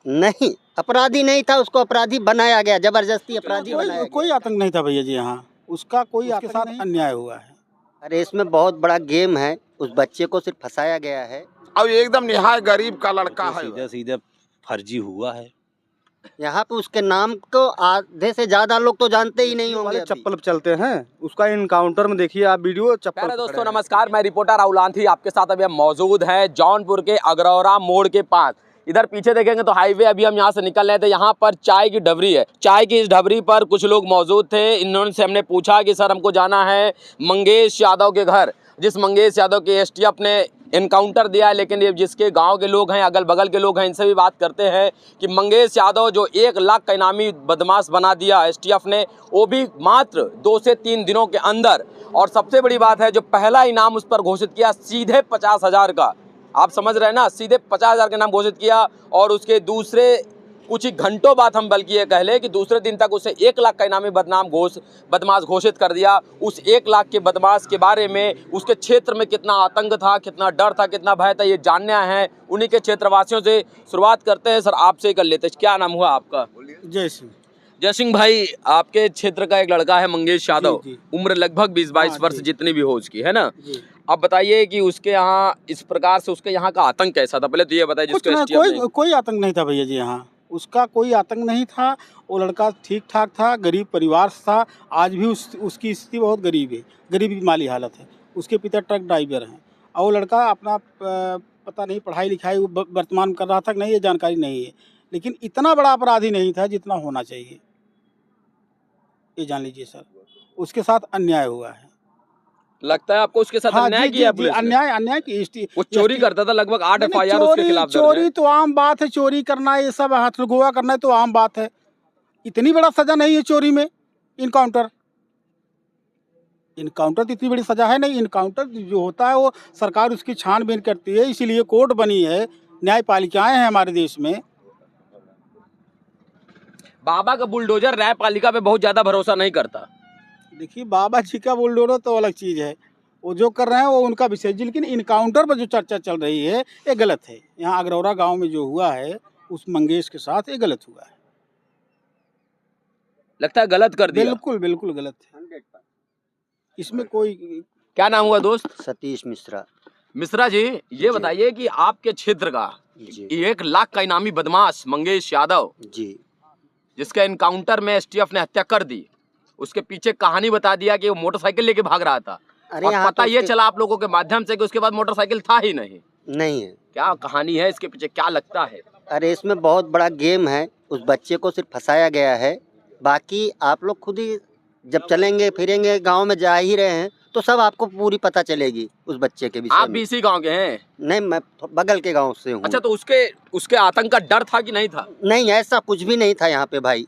नहीं, अपराधी नहीं था, उसको अपराधी बनाया गया, जबरदस्ती अपराधी बनाया गया। कोई आतंक नहीं था भैया जी यहाँ, उसका कोई उसके साथ अन्याय हुआ है। अरे इसमें बहुत बड़ा गेम है, उस बच्चे को सिर्फ फंसाया गया है। और एकदम निहाय गरीब का लड़का है, सीधे सीधे फर्जी हुआ है। यहाँ पे उसके नाम को आधे से ज्यादा लोग तो जानते ही नहीं होंगे। चप्पल चलते हैं, उसका इनकाउंटर में देखिए आप वीडियो चप्पल। प्यारे दोस्तों नमस्कार, मैं रिपोर्टर राहुल आंधी आपके साथ अभी हम मौजूद हैं जौनपुर के अग्रौरा मोड़ के पास। इधर पीछे देखेंगे तो हाईवे, अभी हम यहाँ से निकल रहे थे। यहाँ पर चाय की ढबरी है, चाय की इस ढबरी पर कुछ लोग मौजूद थे। इन्होंने से हमने पूछा कि सर हमको जाना है मंगेश यादव के घर, जिस मंगेश यादव के एसटीएफ ने इनकाउंटर दिया है। लेकिन ये जिसके गांव के लोग हैं, अगल बगल के लोग हैं, इनसे भी बात करते हैं कि मंगेश यादव जो 1 लाख का इनामी बदमाश बना दिया एसटीएफ ने, वो भी मात्र 2 से 3 दिनों के अंदर। और सबसे बड़ी बात है, जो पहला इनाम उस पर घोषित किया सीधे 50,000 का, आप समझ रहे हैं ना, सीधे 50,000 का नाम घोषित किया। और उसके दूसरे कुछ ही घंटों बाद, हम बल्कि ये कह लें कि दूसरे दिन तक उसे 1 लाख का इनामी बदमाश घोषित कर दिया। उस 1 लाख के बदमाश के बारे में, उसके क्षेत्र में कितना आतंक था, कितना डर था, कितना भय था, ये जानना है उन्हीं के क्षेत्रवासियों से। शुरुआत करते हैं, सर आपसे कर लेते हैं। क्या नाम हुआ आपका? जय सिंह। जय सिंह भाई, आपके क्षेत्र का एक लड़का है मंगेश यादव, उम्र लगभग 20-22 वर्ष जितनी भी हो उसकी, है ना? आप बताइए कि उसके यहाँ इस प्रकार से उसके यहाँ का आतंक कैसा था, पहले तो ये बताइए। कोई आतंक नहीं था भैया जी यहाँ, उसका कोई आतंक नहीं था। वो लड़का ठीक ठाक था, गरीब परिवार से था। आज भी उसकी स्थिति बहुत गरीब है, गरीबी माली हालत है। उसके पिता ट्रक ड्राइवर हैं और वो लड़का अपना पता नहीं पढ़ाई लिखाई वर्तमान कर रहा था कि नहीं, ये जानकारी नहीं है। लेकिन इतना बड़ा अपराधी नहीं था जितना होना चाहिए, ये जान लीजिए सर। उसके साथ अन्याय हुआ है। लगता है आपको उसके साथ अन्याय किया पुलिस ने? अन्याय की। वो चोरी करता था, लगभग 8 FIR उसके खिलाफ दर्ज है। चोरी तो आम बात है, चोरी करना ये सब हथगोवा करना तो आम बात है। इतनी बड़ा सजा नहीं है चोरी में। इनकाउंटर तो इतनी बड़ी सजा है नहीं। इनकाउंटर जो होता है वो सरकार उसकी छानबीन करती है, इसीलिए कोर्ट बनी है, न्यायपालिकाएं हैं हमारे देश में। बाबा का बुलडोजर न्यायपालिका पे बहुत ज्यादा भरोसा नहीं करता। देखिए बाबा जी का बुलडोजर तो अलग चीज़ है, वो जो कर रहे हैं वो उनका विषय। लेकिन इनकाउंटर पर जो चर्चा चल रही है ये गलत है। यहाँ अग्रौरा गांव में जो हुआ है उस मंगेश के साथ, ये गलत हुआ है। लगता है गलत कर दिया। बिल्कुल गलत है, इसमें कोई। क्या नाम हुआ दोस्त? सतीश मिश्रा। मिश्रा जी, ये बताइए कि आपके क्षेत्र का 1 लाख का इनामी बदमाश मंगेश यादव जी, जिसका इनकाउंटर में एसटीएफ ने हत्या कर दी, उसके पीछे कहानी बता दिया कि वो मोटरसाइकिल लेके भाग रहा था। अरे और पता तो ये चला आप लोगों के माध्यम से कि उसके बाद मोटरसाइकिल था ही नहीं है। क्या कहानी है इसके पीछे, क्या लगता है? अरे इसमें बहुत बड़ा गेम है, उस बच्चे को सिर्फ फंसाया गया है। बाकी आप लोग खुद ही जब चलेंगे फिरेंगे, गांव में जा ही रहे हैं, तो सब आपको पूरी पता चलेगी उस बच्चे के विषय में। आप भी इसी गांव के हैं? नहीं, मैं बगल के गांव से हूँ। अच्छा, तो उसके आतंक का डर था कि नहीं था? नहीं, ऐसा कुछ भी नहीं था यहाँ पे भाई।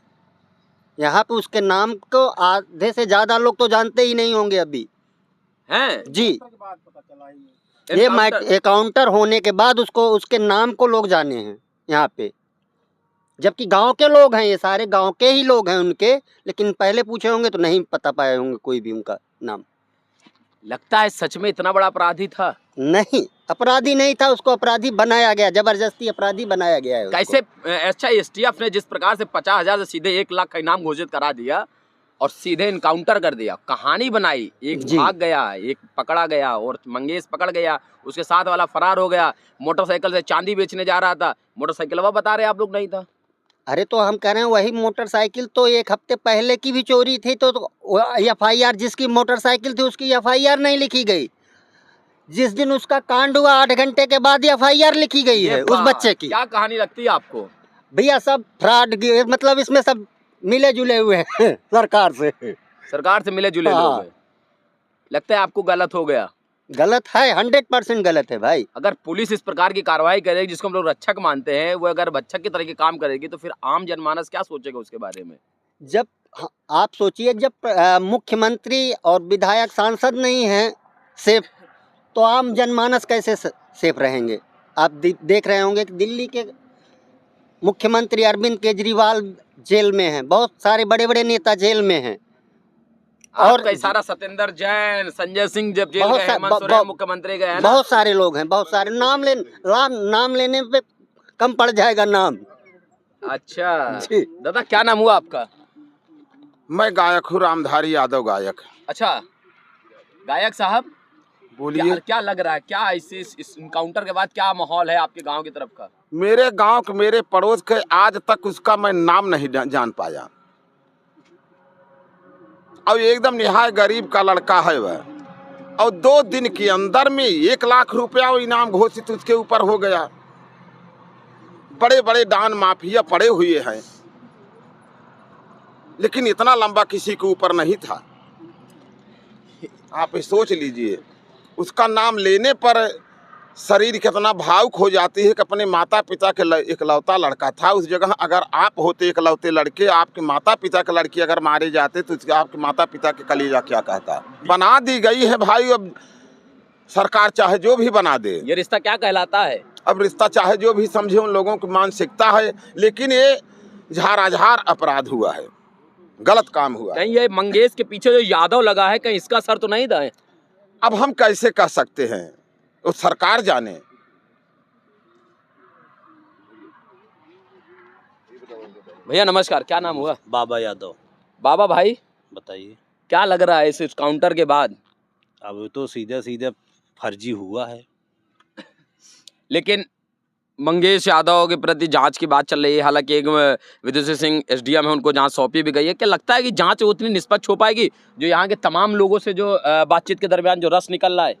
यहाँ पे उसके नाम को आधे से ज्यादा लोग तो जानते ही नहीं होंगे अभी हैं जी। ये एकाउंटर होने के बाद उसके नाम को लोग जाने हैं यहाँ पे, जबकि गांव के लोग हैं, ये सारे गांव के ही लोग हैं उनके। लेकिन पहले पूछे होंगे तो नहीं पता पाए होंगे कोई भी उनका नाम। लगता है सच में इतना बड़ा अपराधी था? नहीं, अपराधी नहीं था, उसको अपराधी बनाया गया, जबरदस्ती अपराधी बनाया गया है। कैसे? अच्छा, एसटीएफ ने जिस प्रकार से 50,000 से सीधे 1 लाख का इनाम घोषित करा दिया और सीधे इनकाउंटर कर दिया, कहानी बनाई। एक भाग गया, एक पकड़ा गया और मंगेश पकड़ गया, उसके साथ वाला फरार हो गया। मोटरसाइकिल से चांदी बेचने जा रहा था, मोटरसाइकिल बता रहे आप लोग नहीं था। अरे तो हम कह रहे हैं वही मोटरसाइकिल तो 1 हफ्ते पहले की भी चोरी थी, तो FIR जिसकी मोटरसाइकिल थी उसकी FIR नहीं लिखी गई। जिस दिन उसका कांड हुआ 8 घंटे के बाद FIR लिखी गई है उस बच्चे की। क्या कहानी लगती है आपको? भैया सब फ्रॉड, मतलब इसमें सब मिले जुले हुए हैं सरकार से मिले जुले लोग हैं। लगता है आपको गलत हो गया? गलत है, 100% गलत है भाई। अगर पुलिस इस प्रकार की कार्रवाई करेगी, जिसको हम लोग रक्षक मानते हैं, वो अगर रक्षक की तरह के काम करेगी, तो फिर आम जनमानस क्या सोचेगा उसके बारे में? जब आप सोचिए, जब मुख्यमंत्री और विधायक सांसद नहीं हैं सेफ, तो आम जनमानस कैसे सेफ रहेंगे? आप देख रहे होंगे कि दिल्ली के मुख्यमंत्री अरविंद केजरीवाल जेल में हैं, बहुत सारे बड़े बड़े नेता जेल में हैं। और कई सारा सत्येंद्र जैन, संजय सिंह जब जेल गए, हेमंत सोरेन मुख्यमंत्री गए हैं, बहुत सारे लोग हैं, बहुत सारे नाम लेने पे कम पड़ जाएगा नाम। अच्छा जी। दादा क्या नाम हुआ आपका? मैं गायक हूँ, रामधारी यादव गायक। अच्छा गायक साहब, बोलिए। क्या क्या लग रहा है, क्या इस इनकाउंटर के बाद क्या माहौल है आपके गांव की तरफ का? मेरे गांव के, मेरे पड़ोस के, आज तक उसका मैं नाम नहीं जान पाया। और एकदम निहाय गरीब का लड़का है वह, और 2 दिन के अंदर में 1 लाख रुपया इनाम घोषित उसके ऊपर हो गया। बड़े बड़े दान माफिया पड़े हुए हैं, लेकिन इतना लंबा किसी के ऊपर नहीं था। आप सोच लीजिए, उसका नाम लेने पर शरीर कितना भावुक हो जाती है कि अपने माता पिता के इकलौता लड़का था। उस जगह अगर आप होते इकलौते लड़के, आपके माता पिता के लड़के अगर मारे जाते तो आपके माता पिता के कलेजा क्या कहता। बना दी गई है भाई, अब सरकार चाहे जो भी बना दे। ये रिश्ता क्या कहलाता है? अब रिश्ता चाहे जो भी समझे, उन लोगों की मानसिकता है, लेकिन ये झाराझार अपराध हुआ है, गलत काम हुआ है। कहीं ये मंगेश के पीछे जो यादव लगा है, कहीं इसका सर तो नहीं था? अब हम कैसे कह सकते हैं, वो सरकार जाने। भैया नमस्कार, क्या नाम हुआ? बाबा यादव। बाबा भाई बताइए। क्या लग रहा है इस काउंटर के बाद? अब तो सीधा सीधा फर्जी हुआ है। लेकिन मंगेश यादव के प्रति जांच की बात चल रही है, हालांकि एक विदुषी सिंह एसडीएम है, उनको जांच सौंपी भी गई है। क्या लगता है कि जांच उतनी निष्पक्ष हो पाएगी जो यहाँ के तमाम लोगों से जो बातचीत के दरमियान जो रस निकल रहा है?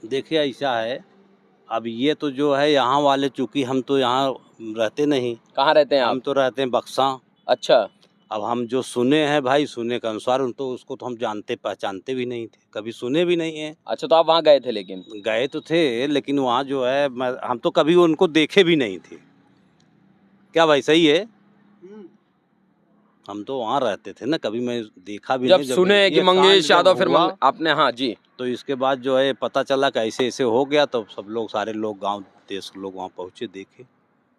देखिए ऐसा है, अब ये तो जो है यहाँ वाले, चूंकि हम तो यहाँ रहते नहीं। कहाँ रहते हैं हम आप? तो रहते हैं बक्सा। अच्छा अब हम जो सुने हैं भाई, सुने के अनुसार, उन तो उसको तो हम जानते पहचानते भी नहीं थे, कभी सुने भी नहीं है। अच्छा, तो आप वहाँ गए थे? लेकिन गए तो थे, लेकिन वहाँ जो है हम तो कभी उनको देखे भी नहीं थे। क्या भाई सही है? हम तो वहाँ रहते थे ना, कभी मैं देखा भी जब नहीं। सुने कि ये मंगेश कांड यादव जब फिर हुआ, आपने, हाँ जी, तो इसके बाद जो है पता चला कि ऐसे ऐसे हो गया, तो सब लोग, सारे लोग, गांव देश के लोग वहाँ पहुँचे, देखे,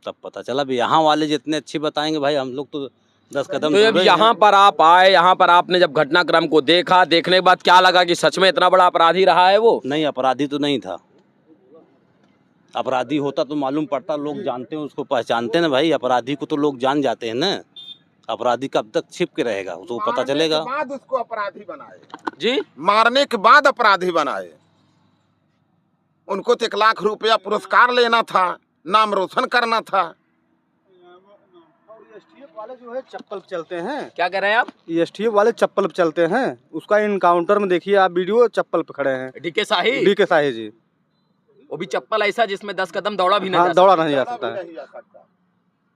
तब पता चला। भी यहाँ वाले जितने अच्छे बताएंगे भाई, हम लोग तो 10 कदम तो जब दूर यहाँ हैं। पर आप आए, यहाँ पर आपने जब घटनाक्रम को देखा, देखने के बाद क्या लगा कि सच में इतना बड़ा अपराधी रहा है वो? नहीं, अपराधी तो नहीं था। अपराधी होता तो मालूम पड़ता, लोग जानते हैं उसको, पहचानते हैं ना भाई। अपराधी को तो लोग जान जाते हैं ना। अपराधी कब तक छिप के रहेगा, उसको पता चलेगा। मारने के बाद उसको अपराधी बनाए जी, मारने के बाद अपराधी बनाए। उनको तो 1 लाख रुपया पुरस्कार लेना था, नाम रोशन करना था। एसटीएफ वाले जो है चप्पल पे चलते हैं। क्या कह रहे हैं आप? एसटीएफ वाले चप्पल पे चलते हैं। उसका इनकाउंटर में देखिए आप वीडियो, चप्पल पे खड़े हैं। डीके शाही, डीके शाही जी। वो भी चप्पल ऐसा जिसमें 10 कदम दौड़ा भी नहीं हाँ, जा दौड़ा सकता। नहीं जा सकता है। नहीं जा सकता।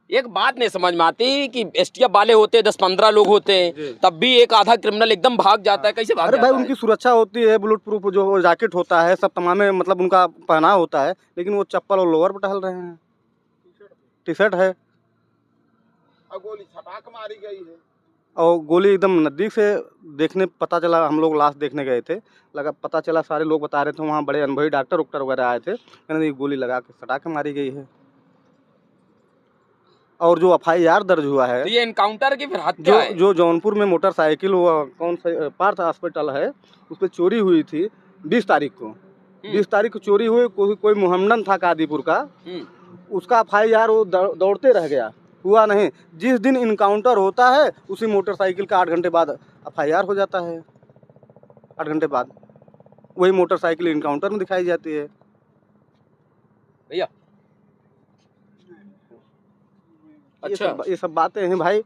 एक बात नहीं समझ में आती कि एसटीएफ वाले होते 10-15 लोग होते हैं, तब भी एक आधा क्रिमिनल एकदम भाग जाता है। कैसे भाग अरे जाता भाई, है? उनकी सुरक्षा होती है, बुलेट प्रूफ जो जैकेट होता है, सब तमाम मतलब उनका पहनाव होता है, लेकिन वो चप्पल और लोअर पर टहल रहे हैं। टी शर्ट है और गोली छटाक मारी गई है। और गोली एकदम नज़दीक से देखने पता चला। हम लोग लाश देखने गए थे, लगा पता चला, सारे लोग बता रहे थे, वहाँ बड़े अनुभवी डॉक्टर वगैरह आए थे, कहने गोली लगा के सटा के मारी गई है। और जो FIR दर्ज हुआ है, तो ये इनकाउंटर की फिर हत्या है। जो जौनपुर में मोटरसाइकिल, वो कौन सा पार्थ हॉस्पिटल है, उस पर चोरी हुई थी 20 तारीख को। 20 तारीख को चोरी हुई। कोई मुहम्मदन था कादीपुर का, उसका FIR वो दौड़ते रह गया, हुआ नहीं। जिस दिन इनकाउंटर होता है उसी मोटरसाइकिल का 8 घंटे बाद FIR हो जाता है। 8 घंटे बाद वही मोटरसाइकिल इनकाउंटर में दिखाई जाती है। भैया अच्छा, ये सब बातें हैं भाई।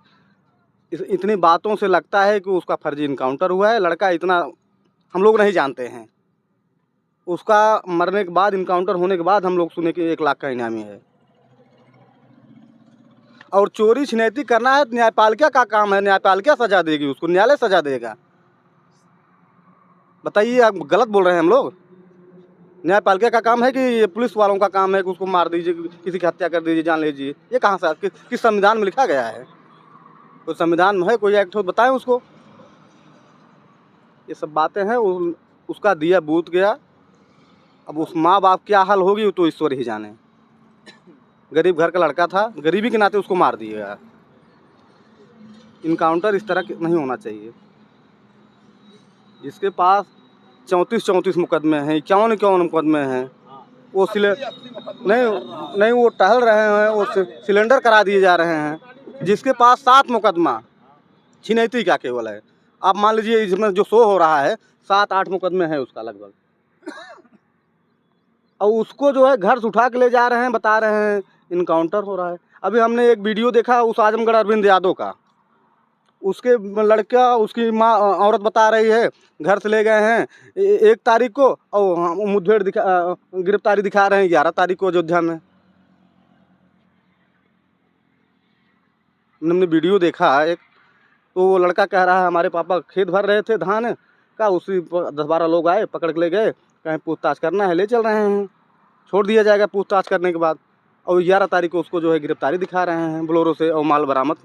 इतनी बातों से लगता है कि उसका फर्जी इनकाउंटर हुआ है। लड़का इतना हम लोग नहीं जानते हैं। उसका मरने के बाद, इनकाउंटर होने के बाद हम लोग सुने कि 1 लाख का इनामी है। और चोरी छिनैती करना है, न्यायपालिका का काम है। न्यायपालिका सजा देगी उसको, न्यायालय सजा देगा। बताइए, आप गलत बोल रहे हैं हम लोग? न्यायपालिका का काम है कि ये पुलिस वालों का काम है कि उसको मार दीजिए, किसी की हत्या कर दीजिए, जान लीजिए? ये कहाँ से, किस संविधान में लिखा गया है? कोई संविधान में है, कोई एक्ट हो, बताएं उसको। ये सब बातें हैं। उसका दिया बूत गया। अब उस माँ बाप क्या हाल होगी वो तो ईश्वर ही जाने। गरीब घर का लड़का था, गरीबी के नाते उसको मार दिया। इनकाउंटर इस तरह नहीं होना चाहिए। जिसके पास 34 मुकदमे हैं, 51 मुकदमे हैं, वो नहीं, वो टहल रहे हैं, वो सिलेंडर करा दिए जा रहे हैं। जिसके पास 7 मुकदमा छिनैती का केवल है। आप मान लीजिए इसमें जो शो हो रहा है 7-8 मुकदमे हैं उसका लगभग, और उसको जो है घर से उठा के ले जा रहे हैं, बता रहे हैं इनकाउंटर हो रहा है। अभी हमने एक वीडियो देखा उस आजमगढ़ अरविंद यादव का, उसके लड़का उसकी माँ औरत बता रही है घर से ले गए हैं 1 तारीख को और मुठभेड़ गिरफ्तारी दिखा रहे हैं 11 तारीख को अयोध्या में। हमने वीडियो देखा एक, तो वो लड़का कह रहा है हमारे पापा खेत भर रहे थे धान का, उसी 10-12 लोग आए पकड़ के ले गए, कहीं पूछताछ करना है ले चल रहे हैं, छोड़ दिया जाएगा पूछताछ करने के बाद। और 11 तारीख को उसको जो है गिरफ्तारी दिखा रहे हैं बोलेरो से और माल बरामद।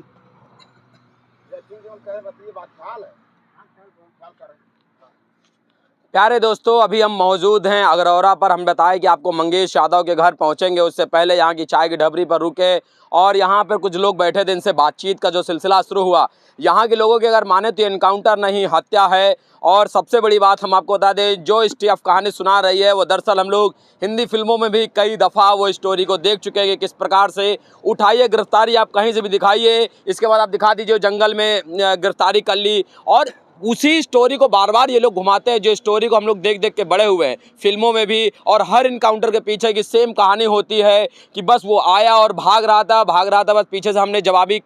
प्यारे दोस्तों, अभी हम मौजूद हैं अगरौरा पर। हम बताएं कि आपको मंगेश यादव के घर पहुंचेंगे, उससे पहले यहाँ की चाय की ढबरी पर रुके और यहाँ पर कुछ लोग बैठे थे, इनसे बातचीत का जो सिलसिला शुरू हुआ। यहाँ के लोगों के अगर माने तो इनकाउंटर नहीं हत्या है। और सबसे बड़ी बात हम आपको बता दें, जो स्टीफ कहानी सुना रही है वो दरअसल हम लोग हिंदी फिल्मों में भी कई दफ़ा वो स्टोरी को देख चुके हैं कि किस प्रकार से उठाइए गिरफ्तारी, आप कहीं से भी दिखाइए, इसके बाद आप दिखा दीजिए जंगल में गिरफ्तारी कर ली, और उसी स्टोरी को बार बार ये लोग घुमाते हैं, जो स्टोरी को हम लोग देख देख के बड़े हुए हैं फिल्मों में भी। और हर इनकाउंटर के पीछे की सेम कहानी होती है कि बस वो आया और भाग रहा था, बस पीछे से हमने जवाबी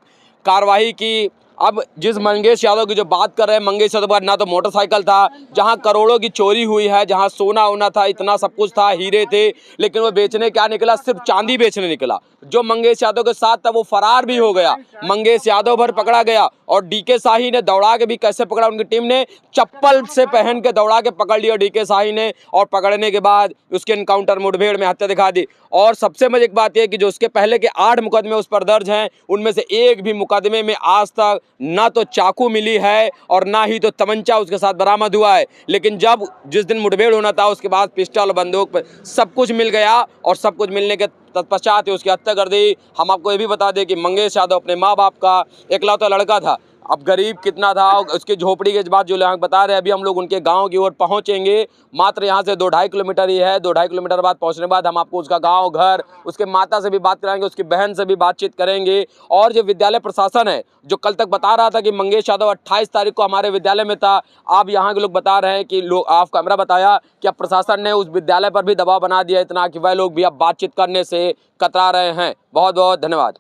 कार्रवाई की। अब जिस मंगेश यादव की जो बात कर रहे हैं, मंगेश यादव का ना तो मोटरसाइकिल था, जहां करोड़ों की चोरी हुई है, जहां सोना वोना था, इतना सब कुछ था, हीरे थे, लेकिन वो बेचने क्या निकला, सिर्फ चांदी बेचने निकला। जो मंगेश यादव के साथ था वो फरार भी हो गया, मंगेश यादव भर पकड़ा गया। और डीके शाही ने दौड़ा के भी कैसे पकड़ा, उनकी टीम ने चप्पल से पहन के दौड़ा के पकड़ लिया डीके शाही ने, और पकड़ने के बाद उसके एनकाउंटर मुठभेड़ में हत्या दिखा दी। और सबसे मजे की बात यह कि जो उसके पहले के 8 मुकदमे उस पर दर्ज हैं, उनमें से एक भी मुकदमे में आज तक ना तो चाकू मिली है और ना ही तो तमंचा उसके साथ बरामद हुआ है। लेकिन जब जिस दिन मुठभेड़ होना था उसके बाद पिस्टल बंदूक पर सब कुछ मिल गया, और सब कुछ मिलने के तत्पश्चात उसकी हत्या कर दी। हम आपको ये भी बता दें कि मंगेश यादव अपने माँ बाप का इकलौता लड़का था। अब गरीब कितना था, उसकी झोपड़ी के बाद जो लोग बता रहे हैं, अभी हम लोग उनके गांव की ओर पहुंचेंगे। मात्र यहां से 2-2.5 किलोमीटर ही है। 2-2.5 किलोमीटर बाद पहुंचने के बाद हम आपको उसका गांव, घर, उसके माता से भी बात कराएंगे, उसकी बहन से भी बातचीत करेंगे। और जो विद्यालय प्रशासन है, जो कल तक बता रहा था कि मंगेश यादव 28 तारीख को हमारे विद्यालय में था, अब यहाँ के लोग बता रहे हैं कि लोग ऑफ कैमरा बताया कि अब प्रशासन ने उस विद्यालय पर भी दबाव बना दिया इतना कि वह लोग भी अब बातचीत करने से कतरा रहे हैं। बहुत बहुत धन्यवाद।